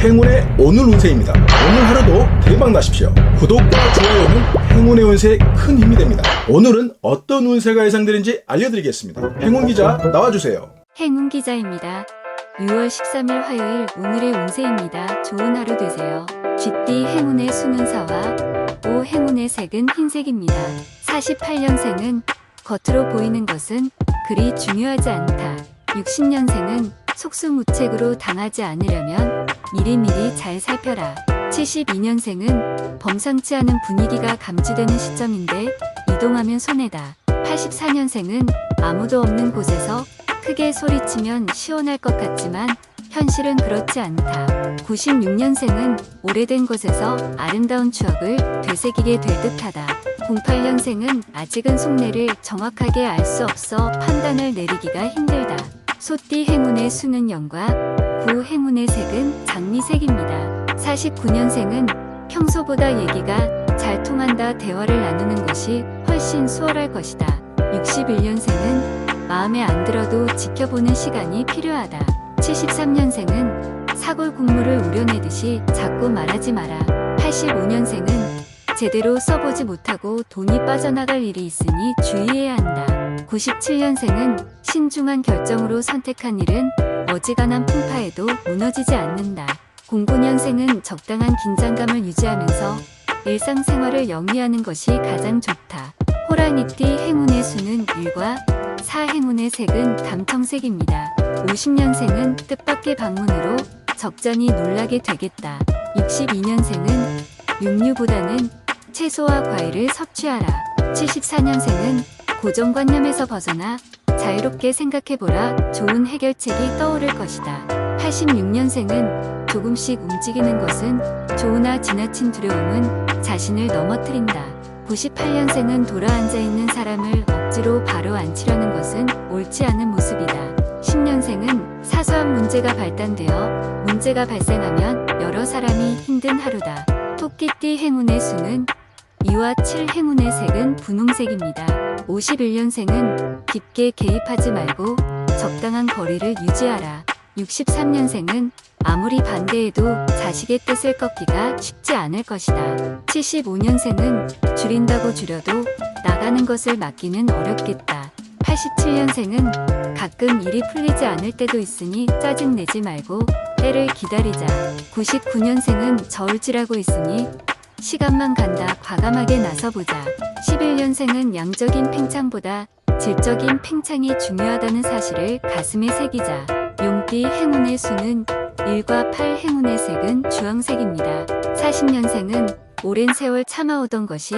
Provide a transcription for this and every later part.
행운의 오늘 운세입니다. 오늘 하루도 대박 나십시오. 구독과 좋아요는 행운의 운세에 큰 힘이 됩니다. 오늘은 어떤 운세가 예상되는지 알려드리겠습니다. 행운 기자 나와주세요. 행운 기자입니다. 6월 13일 화요일 오늘의 운세입니다. 좋은 하루 되세요. 쥐띠 행운의 수는사와 오 행운의 색은 흰색입니다. 48년생은 겉으로 보이는 것은 그리 중요하지 않다. 60년생은 속수무책으로 당하지 않으려면 미리미리 잘 살펴라. 72년생은 범상치 않은 분위기가 감지되는 시점인데 이동하면 손해다. 84년생은 아무도 없는 곳에서 크게 소리치면 시원할 것 같지만 현실은 그렇지 않다. 96년생은 오래된 곳에서 아름다운 추억을 되새기게 될 듯하다. 08년생은 아직은 속내를 정확하게 알 수 없어 판단을 내리기가 힘들다. 소띠 행운의 수는 영과 구 행운의 색은 장미색입니다. 49년생은 평소보다 얘기가 잘 통한다. 대화를 나누는 것이 훨씬 수월할 것이다. 61년생은 마음에 안 들어도 지켜보는 시간이 필요하다. 73년생은 사골 국물을 우려내듯이 자꾸 말하지 마라. 85년생은 제대로 써보지 못하고 돈이 빠져나갈 일이 있으니 주의해야 한다. 97년생은 신중한 결정으로 선택한 일은 어지간한 풍파에도 무너지지 않는다. 09년생은 적당한 긴장감을 유지하면서 일상생활을 영위하는 것이 가장 좋다. 호랑이띠 행운의 수는 1과 4 행운의 색은 담청색입니다. 50년생은 뜻밖의 방문으로 적잖이 놀라게 되겠다. 62년생은 육류보다는 채소와 과일을 섭취하라. 74년생은 고정관념에서 벗어나 자유롭게 생각해보라. 좋은 해결책이 떠오를 것이다. 86년생은 조금씩 움직이는 것은 좋으나 지나친 두려움은 자신을 넘어뜨린다. 98년생은 돌아앉아있는 사람을 억지로 바로 앉히려는 것은 옳지 않은 모습이다. 10년생은 사소한 문제가 발단되어 문제가 발생하면 여러 사람이 힘든 하루다. 토끼띠 행운의 수는 2와 7 행운의 색은 분홍색입니다. 51년생은 깊게 개입하지 말고 적당한 거리를 유지하라. 63년생은 아무리 반대해도 자식의 뜻을 꺾기가 쉽지 않을 것이다. 75년생은 줄인다고 줄여도 나가는 것을 막기는 어렵겠다. 87년생은 가끔 일이 풀리지 않을 때도 있으니 짜증내지 말고 때를 기다리자. 99년생은 저울질하고 있으니 시간만 간다. 과감하게 나서보자. 11년생은 양적인 팽창보다 질적인 팽창이 중요하다는 사실을 가슴에 새기자. 용띠 행운의 수는 1과 8 행운의 색은 주황색입니다. 40년생은 오랜 세월 참아오던 것이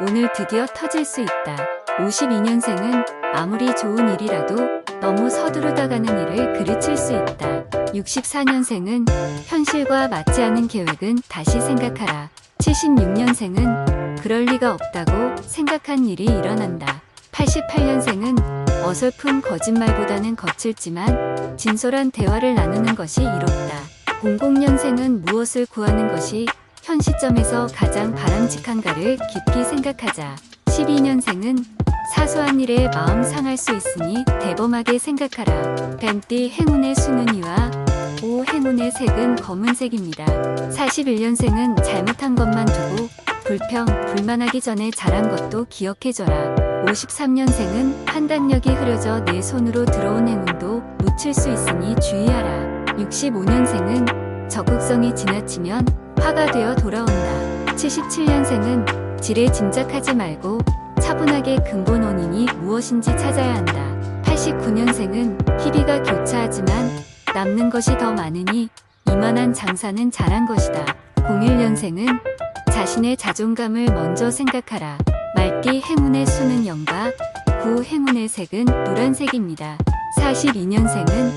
오늘 드디어 터질 수 있다. 52년생은 아무리 좋은 일이라도 너무 서두르다가는 일을 그르칠 수 있다. 64년생은 현실과 맞지 않은 계획은 다시 생각하라. 76년생은 그럴 리가 없다고 생각한 일이 일어난다. 88년생은 어설픈 거짓말보다는 거칠지만 진솔한 대화를 나누는 것이 이롭다. 00년생은 무엇을 구하는 것이 현 시점에서 가장 바람직한가를 깊이 생각하자. 12년생은 사소한 일에 마음 상할 수 있으니 대범하게 생각하라. 뱀띠 행운의 수는 2와 5 행운의 색은 검은색입니다. 41년생은 잘못한 것만 두고 불평, 불만하기 전에 잘한 것도 기억해줘라. 53년생은 판단력이 흐려져 내 손으로 들어온 행운도 놓칠 수 있으니 주의하라. 65년생은 적극성이 지나치면 화가 되어 돌아온다. 77년생은 지레 짐작하지 말고 차분하게 근본 원인이 무엇인지 찾아야 한다. 89년생은 희비가 교차하지만 남는 것이 더 많으니 이만한 장사는 잘한 것이다. 01년생은 자신의 자존감을 먼저 생각하라. 말띠 행운의 수는 0과 9 행운의 색은 노란색입니다. 42년생은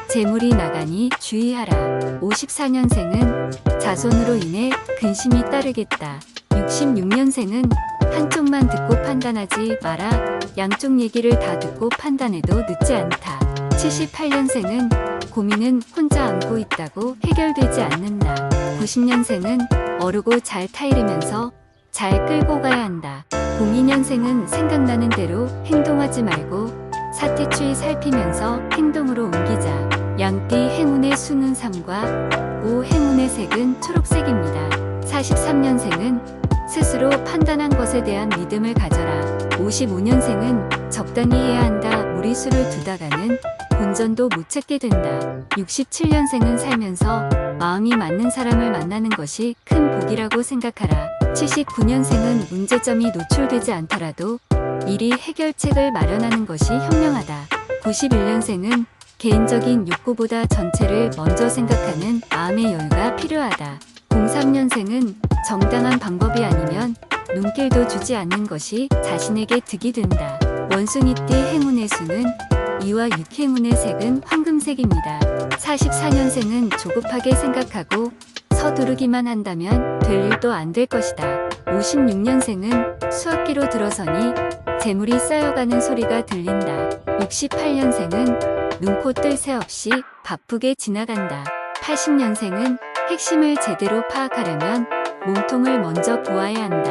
재물이 나가니 주의하라. 54년생은 자손으로 인해 근심이 따르겠다. 66년생은 한쪽만 듣고 판단하지 마라. 양쪽 얘기를 다 듣고 판단해도 늦지 않다. 78년생은 고민은 혼자 안고 있다고 해결되지 않는다. 90년생은 어르고 잘 타이르면서 잘 끌고 가야 한다. 02년생은 생각나는 대로 행동하지 말고 사태추이 살피면서 행동으로 옮기자. 양띠 행운의 수는 3과 5 행운의 색은 초록색입니다. 43년생은 스스로 판단한 것에 대한 믿음을 가져라. 55년생은 적당히 해야 한다. 무리수를 두다가는 본전도 못 찾게 된다. 67년생은 살면서 마음이 맞는 사람을 만나는 것이 큰 복이라고 생각하라. 79년생은 문제점이 노출되지 않더라도 미리 해결책을 마련하는 것이 현명하다. 91년생은 개인적인 욕구보다 전체를 먼저 생각하는 마음의 여유가 필요하다. 03년생은 정당한 방법이 아니면 눈길도 주지 않는 것이 자신에게 득이 된다. 원숭이띠 행운의 수는 2와 6 행운의 색은 황금색입니다. 44년생은 조급하게 생각하고 서두르기만 한다면 될 일도 안 될 것이다. 56년생은 수학기로 들어서니 재물이 쌓여가는 소리가 들린다. 68년생은 눈코 뜰 새 없이 바쁘게 지나간다. 80년생은 핵심을 제대로 파악하려면 몸통을 먼저 보아야 한다.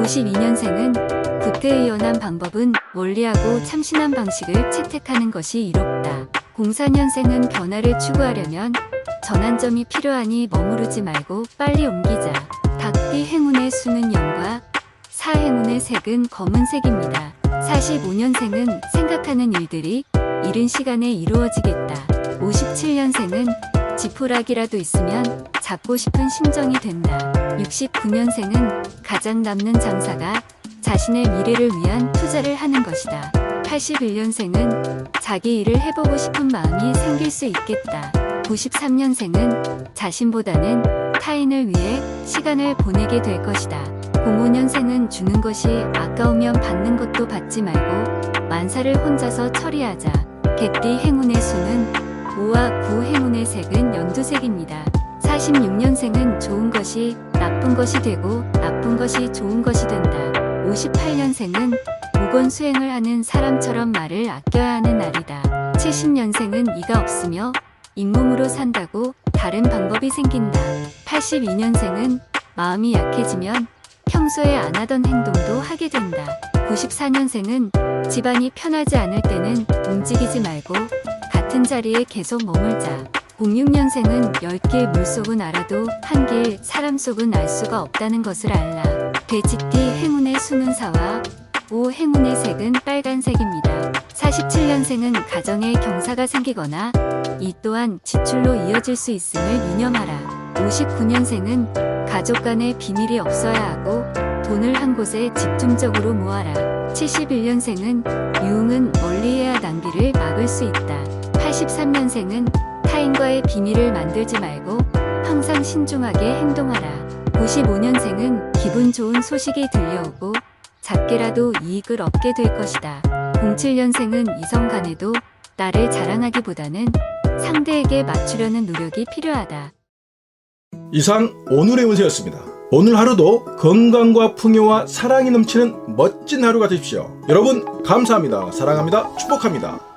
92년생은 구태의연한 방법은 원리하고 참신한 방식을 채택하는 것이 이롭다. 04년생은 변화를 추구하려면 전환점이 필요하니 머무르지 말고 빨리 옮기자. 닭띠 행운의 수는 0과 4 행운의 색은 검은색입니다. 45년생은 생각하는 일들이 이른 시간에 이루어지겠다. 57년생은 지푸라기라도 있으면 잡고 싶은 심정이 된다. 69년생은 가장 남는 장사가 자신의 미래를 위한 투자를 하는 것이다. 81년생은 자기 일을 해보고 싶은 마음이 생길 수 있겠다. 93년생은 자신보다는 타인을 위해 시간을 보내게 될 것이다. 05년생은 주는 것이 아까우면 받는 것도 받지 말고 만사를 혼자서 처리하자. 개띠 행운의 수는 5와 9 행운의 색은 연두색입니다. 46년생은 좋은 것이 나쁜 것이 되고 나쁜 것이 좋은 것이 된다. 58년생은 무건수행을 하는 사람처럼 말을 아껴야 하는 날이다. 70년생은 이가 없으며 잇몸으로 산다고 다른 방법이 생긴다. 82년생은 마음이 약해지면 평소에 안 하던 행동도 하게 된다. 94년생은 집안이 편하지 않을 때는 움직이지 말고 같은 자리에 계속 머물자. 06년생은 10개의 물속은 알아도 한 개의 사람 속은 알 수가 없다는 것을 알라. 돼지띠 행운의 수는 4와 5 행운의 색은 빨간색입니다. 47년생은 가정에 경사가 생기거나 이 또한 지출로 이어질 수 있음을 유념하라. 59년생은 가족 간의 비밀이 없어야 하고 돈을 한 곳에 집중적으로 모아라. 71년생은 유흥은 멀리해야 낭비를 막을 수 있다. 83년생은 타인과의 비밀을 만들지 말고 항상 신중하게 행동하라. 95년생은 기분 좋은 소식이 들려오고 작게라도 이익을 얻게 될 것이다. 07년생은 이성 간에도 나를 자랑하기보다는 상대에게 맞추려는 노력이 필요하다. 이상 오늘의 운세였습니다. 오늘 하루도 건강과 풍요와 사랑이 넘치는 멋진 하루가 되십시오. 여러분 감사합니다. 사랑합니다. 축복합니다.